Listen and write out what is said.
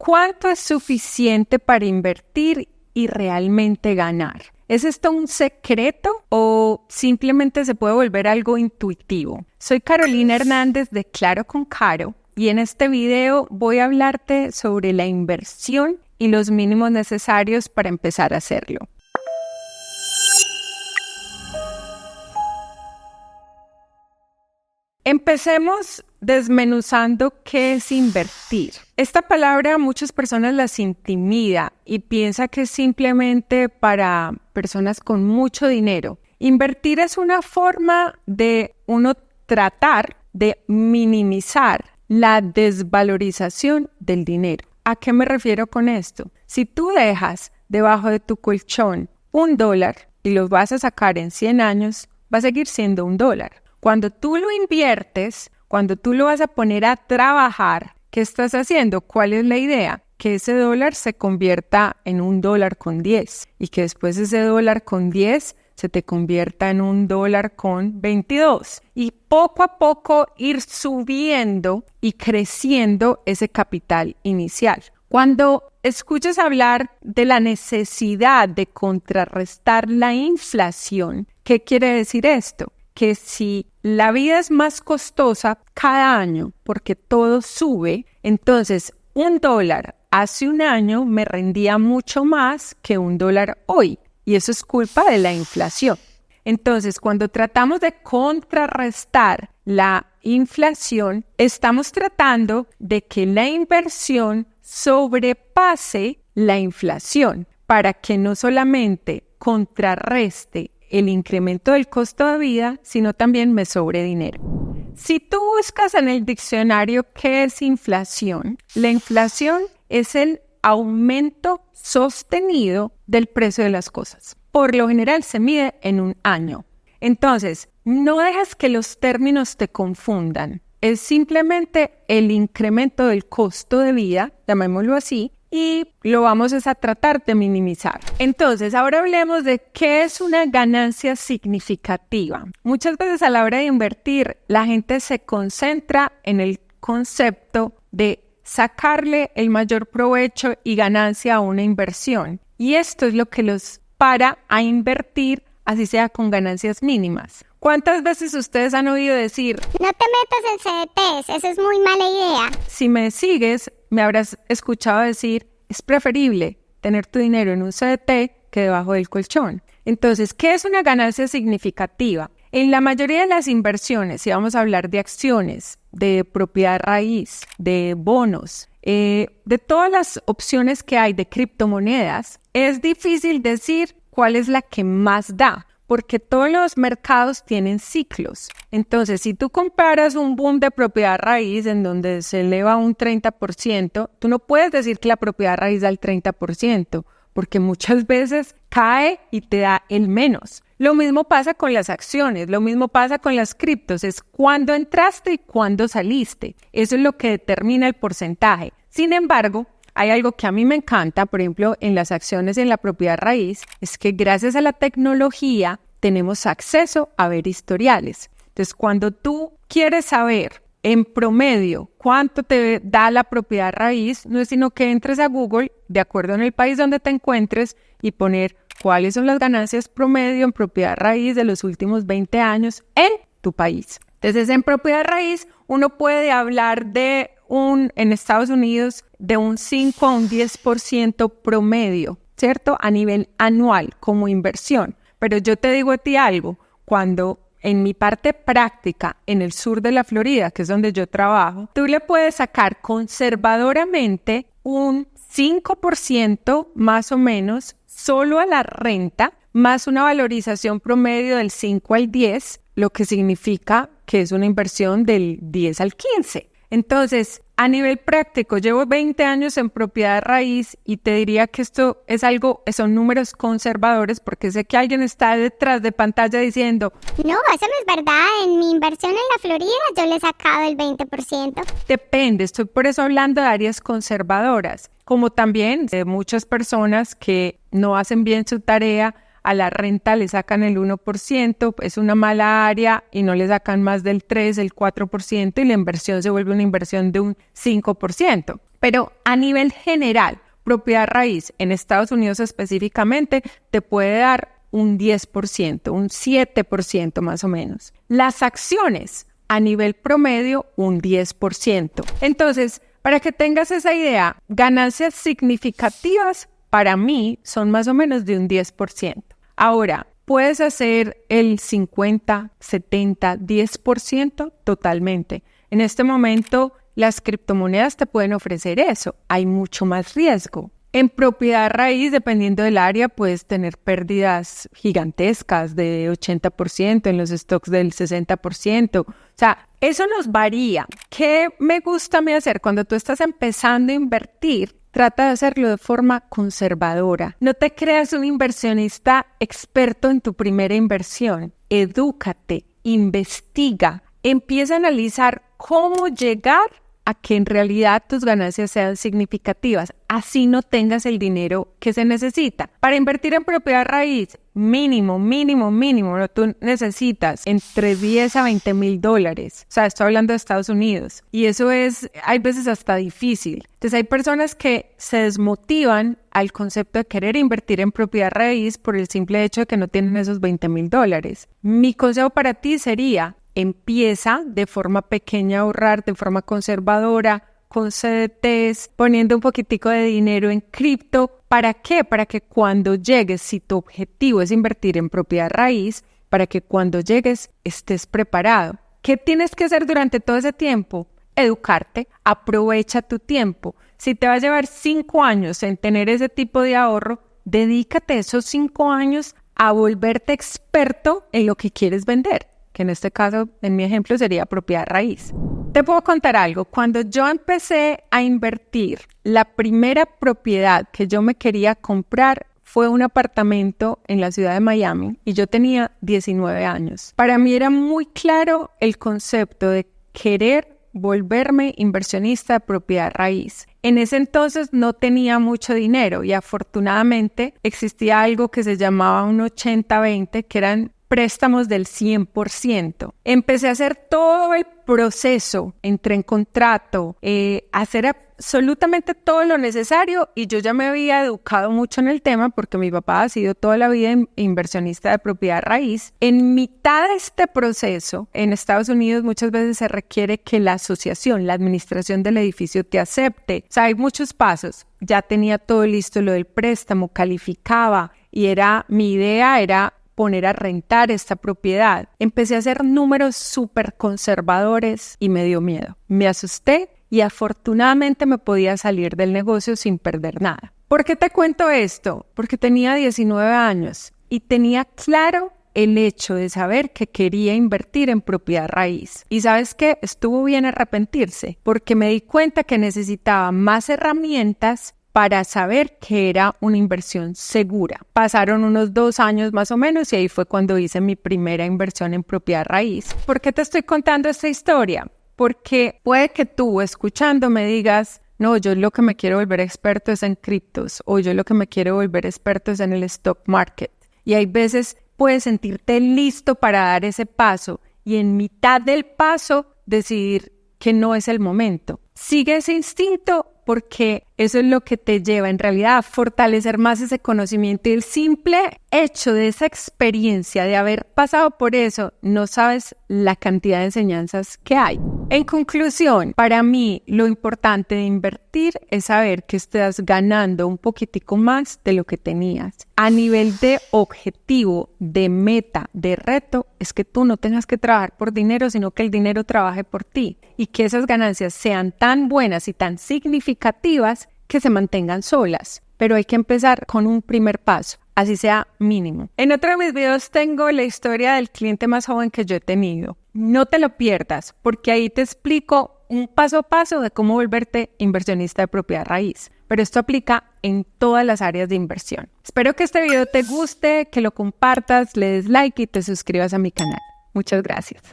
¿Cuánto es suficiente para invertir y realmente ganar? ¿Es esto un secreto o simplemente se puede volver algo intuitivo? Soy Carolina Hernández de Claro con Caro y en este video voy a hablarte sobre la inversión y los mínimos necesarios para empezar a hacerlo. Empecemos desmenuzando qué es invertir. Esta palabra a muchas personas las intimida y piensa que es simplemente para personas con mucho dinero. Invertir es una forma de uno tratar de minimizar la desvalorización del dinero. ¿A qué me refiero con esto? Si tú dejas debajo de tu colchón $1 y lo vas a sacar en 100 años, va a seguir siendo $1. Cuando tú lo inviertes, cuando tú lo vas a poner a trabajar, ¿qué estás haciendo? ¿Cuál es la idea? Que ese dólar se convierta en $1.10 y que después ese $1.10 se te convierta en $1.22 y poco a poco ir subiendo y creciendo ese capital inicial. Cuando escuches hablar de la necesidad de contrarrestar la inflación, ¿qué quiere decir esto? Que si la vida es más costosa cada año porque todo sube, entonces $1 hace un año me rendía mucho más que $1 hoy. Y eso es culpa de la inflación. Entonces, cuando tratamos de contrarrestar la inflación, estamos tratando de que la inversión sobrepase la inflación para que no solamente contrarreste el incremento del costo de vida, sino también me sobre dinero. Si tú buscas en el diccionario qué es inflación, la inflación es el aumento sostenido del precio de las cosas. Por lo general se mide en un año. Entonces, no dejes que los términos te confundan. Es simplemente el incremento del costo de vida, llamémoslo así, y lo vamos a tratar de minimizar. Entonces, ahora hablemos de qué es una ganancia significativa. Muchas veces a la hora de invertir, la gente se concentra en el concepto de sacarle el mayor provecho y ganancia a una inversión. Y esto es lo que los para a invertir, así sea con ganancias mínimas. ¿Cuántas veces ustedes han oído decir: no te metas en CDTs, eso es muy mala idea? Si me sigues, me habrás escuchado decir: es preferible tener tu dinero en un CDT que debajo del colchón. Entonces, ¿qué es una ganancia significativa? En la mayoría de las inversiones, si vamos a hablar de acciones, de propiedad raíz, de bonos, de todas las opciones que hay de criptomonedas, es difícil decir cuál es la que más da, porque todos los mercados tienen ciclos. Entonces, si tú comparas un boom de propiedad raíz en donde se eleva un 30%, tú no puedes decir que la propiedad raíz da el 30%, porque muchas veces cae y te da el menos. Lo mismo pasa con las acciones, lo mismo pasa con las criptos, es cuándo entraste y cuándo saliste. Eso es lo que determina el porcentaje. Sin embargo, hay algo que a mí me encanta, por ejemplo, en las acciones en la propiedad raíz, es que gracias a la tecnología tenemos acceso a ver historiales. Entonces, cuando tú quieres saber en promedio cuánto te da la propiedad raíz, no es sino que entres a Google, de acuerdo en el país donde te encuentres, y poner cuáles son las ganancias promedio en propiedad raíz de los últimos 20 años en tu país. Entonces, en propiedad raíz, uno puede hablar de en Estados Unidos, de un 5 a un 10% promedio, ¿cierto? A nivel anual como inversión. Pero yo te digo a ti algo, cuando en mi parte práctica, en el sur de la Florida, que es donde yo trabajo, tú le puedes sacar conservadoramente un 5% más o menos solo a la renta, más una valorización promedio del 5 al 10, lo que significa que es una inversión del 10 al 15. Entonces, a nivel práctico, llevo 20 años en propiedad raíz y te diría que esto es son números conservadores, porque sé que alguien está detrás de pantalla diciendo: no, eso no es verdad, en mi inversión en la Florida yo le he sacado el 20%. Depende, estoy por eso hablando de áreas conservadoras, como también de muchas personas que no hacen bien su tarea. A la renta le sacan el 1%, es una mala área y no le sacan más del 3, el 4% y la inversión se vuelve una inversión de un 5%. Pero a nivel general, propiedad raíz en Estados Unidos específicamente te puede dar un 10%, un 7% más o menos. Las acciones a nivel promedio un 10%. Entonces, para que tengas esa idea, ganancias significativas para mí son más o menos de un 10%. Ahora, puedes hacer el 50, 70, 10% totalmente. En este momento, las criptomonedas te pueden ofrecer eso. Hay mucho más riesgo. En propiedad raíz, dependiendo del área, puedes tener pérdidas gigantescas de 80%, en los stocks del 60%. O sea, eso nos varía. ¿Qué me gusta a mí hacer? Cuando tú estás empezando a invertir, trata de hacerlo de forma conservadora. No te creas un inversionista experto en tu primera inversión. Edúcate, investiga, empieza a analizar cómo llegar a que en realidad tus ganancias sean significativas, así no tengas el dinero que se necesita. Para invertir en propiedad raíz, mínimo, ¿no? Tú necesitas entre 10 a 20 mil dólares. O sea, estoy hablando de Estados Unidos. Y eso hay veces hasta difícil. Entonces hay personas que se desmotivan al concepto de querer invertir en propiedad raíz por el simple hecho de que no tienen esos 20 mil dólares. Mi consejo para ti sería: empieza de forma pequeña a ahorrar, de forma conservadora, con CDTs, poniendo un poquitico de dinero en cripto. ¿Para qué? Para que cuando llegues, si tu objetivo es invertir en propiedad raíz, para que cuando llegues estés preparado. ¿Qué tienes que hacer durante todo ese tiempo? Educarte, aprovecha tu tiempo. Si te va a llevar 5 años en tener ese tipo de ahorro, dedícate esos 5 años a volverte experto en lo que quieres vender, que en este caso, en mi ejemplo, sería propiedad raíz. Te puedo contar algo. Cuando yo empecé a invertir, la primera propiedad que yo me quería comprar fue un apartamento en la ciudad de Miami y yo tenía 19 años. Para mí era muy claro el concepto de querer volverme inversionista de propiedad raíz. En ese entonces no tenía mucho dinero y afortunadamente existía algo que se llamaba un 80-20, que eran préstamos del 100%. Empecé a hacer todo el proceso, entré en contrato, hacer absolutamente todo lo necesario, y yo ya me había educado mucho en el tema porque mi papá ha sido toda la vida inversionista de propiedad raíz. En mitad de este proceso, en Estados Unidos muchas veces se requiere que la asociación, la administración del edificio te acepte. O sea, hay muchos pasos. Ya tenía todo listo, lo del préstamo, calificaba, y mi idea era poner a rentar esta propiedad. Empecé a hacer números súper conservadores y me dio miedo. Me asusté y afortunadamente me podía salir del negocio sin perder nada. ¿Por qué te cuento esto? Porque tenía 19 años y tenía claro el hecho de saber que quería invertir en propiedad raíz. ¿Y sabes qué? Estuvo bien arrepentirse, porque me di cuenta que necesitaba más herramientas para saber que era una inversión segura. Pasaron unos 2 años más o menos y ahí fue cuando hice mi primera inversión en propiedad raíz. ¿Por qué te estoy contando esta historia? Porque puede que tú, escuchando, me digas: no, yo lo que me quiero volver experto es en criptos, o yo lo que me quiero volver experto es en el stock market. Y hay veces puedes sentirte listo para dar ese paso y en mitad del paso decidir que no es el momento. Sigue ese instinto, porque eso es lo que te lleva en realidad a fortalecer más ese conocimiento, y el simple hecho de esa experiencia, de haber pasado por eso, no sabes la cantidad de enseñanzas que hay. En conclusión, para mí lo importante de invertir es saber que estás ganando un poquitico más de lo que tenías. A nivel de objetivo, de meta, de reto, es que tú no tengas que trabajar por dinero, sino que el dinero trabaje por ti, y que esas ganancias sean tan buenas y tan significativas que se mantengan solas. Pero hay que empezar con un primer paso, así sea mínimo. En otro de mis videos tengo la historia del cliente más joven que yo he tenido. No te lo pierdas, porque ahí te explico un paso a paso de cómo volverte inversionista de propiedad raíz. Pero esto aplica en todas las áreas de inversión. Espero que este video te guste, que lo compartas, le des like y te suscribas a mi canal. Muchas gracias.